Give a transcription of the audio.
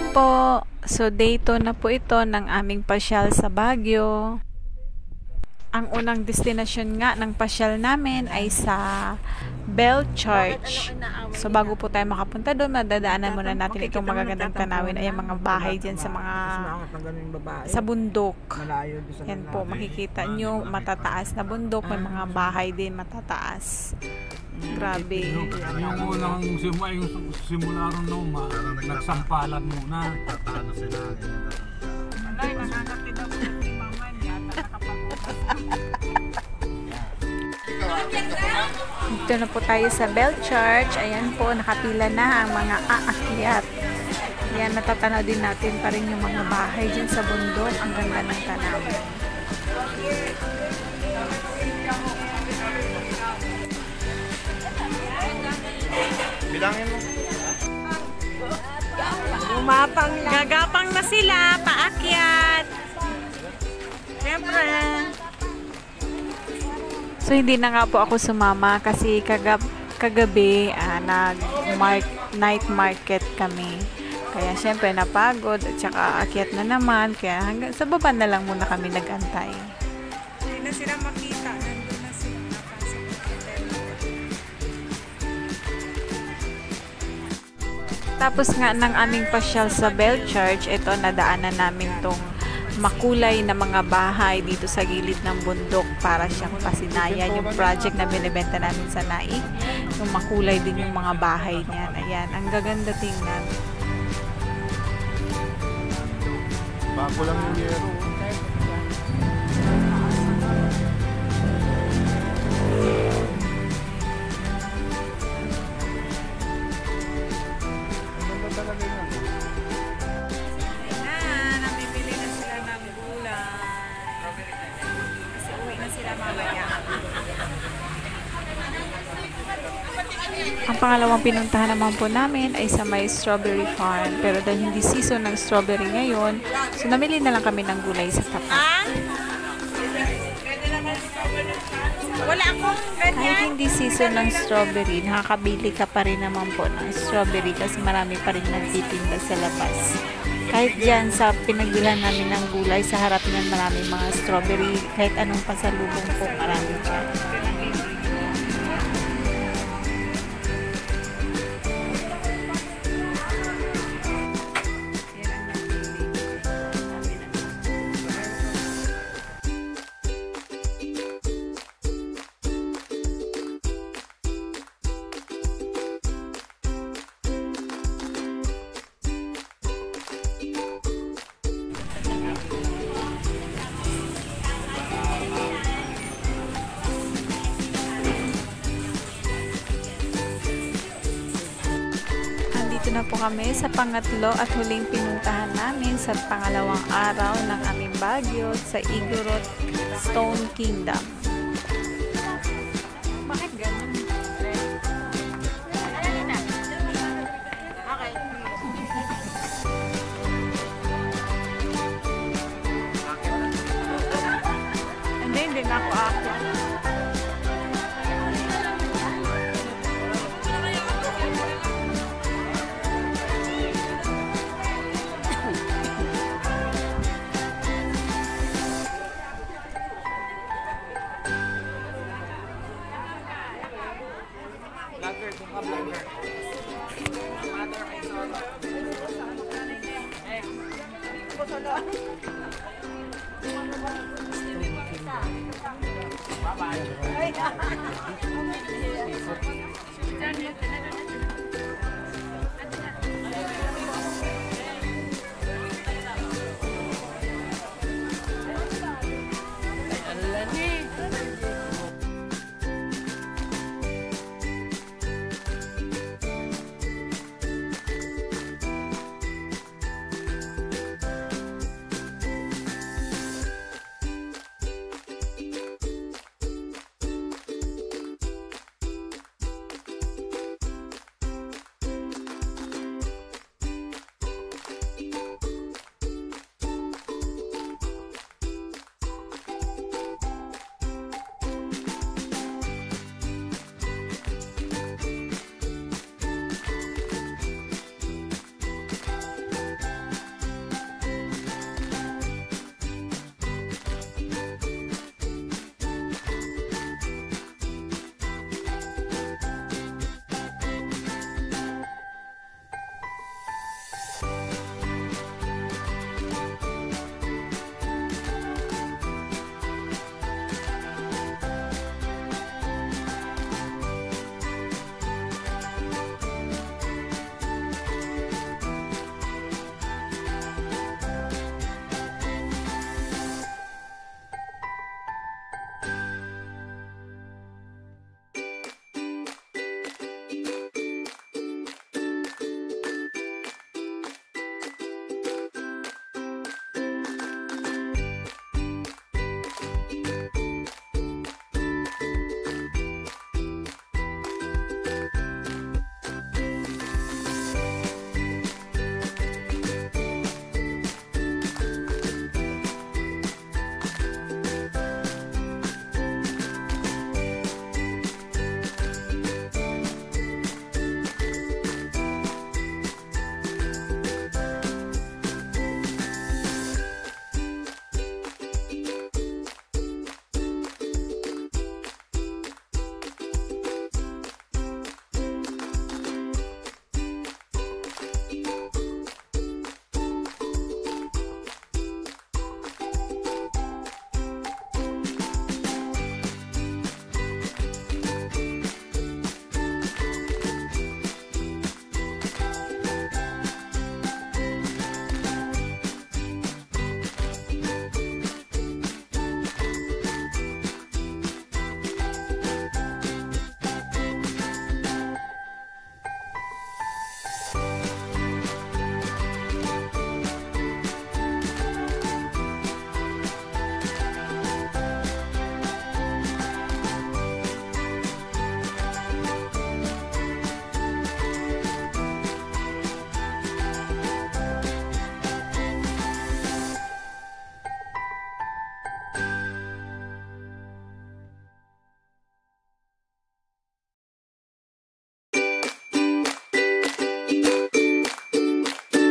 morning po. So day 2 na po ito ng aming pasyal sa Baguio. Ang unang destinasyon nga ng pasyal namin ay sa Bell Church. So bago po tayo makapunta doon, madadaanan muna natin itong magagandang tanawin ay mga bahay dyan sa bundok. Yan po, makikita nyo matataas na bundok, may mga bahay din matataas. Grabe. Yung unang simula ron no, nagsampalan muna. Tatano sila. Ay, nakakatid ako si mama niya, nakapag-upas. Dito na po tayo sa Bell Church. Ayan po, nakapila na ang mga aakyat. Ayan, natatanaw din natin pa rin yung mga bahay dyan sa bundok. Ang ganda ng tanawin. Bilangin mo. Gagapang na sila, paakyat. Siyempre. So, hindi na nga po ako sumama kasi kagabi night market kami. Kaya siyempre napagod at saka akyat na naman. Kaya hanggang sa baba na lang muna kami nagantay. Hindi na sila makita. Nandun na sila. Tapos nga ng aming pasyal sa Bell Church, ito nadaanan namin tong makulay na mga bahay dito sa gilid ng bundok para siyang pasinayan yung project na binibenta namin sa Naik. Yung makulay din yung mga bahay niyan. Ayan, ang gaganda tingnan. Bago lang yung yero. Ang pangalawang pinuntahan naman po namin ay sa may strawberry farm. Pero dahil hindi season ng strawberry ngayon, so namili na lang kami ng gulay sa tapat. Wala akong Kahit ganyan. hindi season ng strawberry, nakakabili ka pa rin naman po ng strawberry kasi marami pa rin nagtitinda sa labas. Kahit dyan sa pinagbilhan namin ng gulay, sa harap niyan marami mga strawberry. Kahit anong pasalubong po, marami dyan. Dito na po kami sa pangatlo at huling pinuntahan namin sa pangalawang araw ng aming Baguio sa Igorot Stone Kingdom. Bakit ganun? Hindi na ako ako. Vlogger, kung ka vlogger. Mother, I saw that. Bye-bye.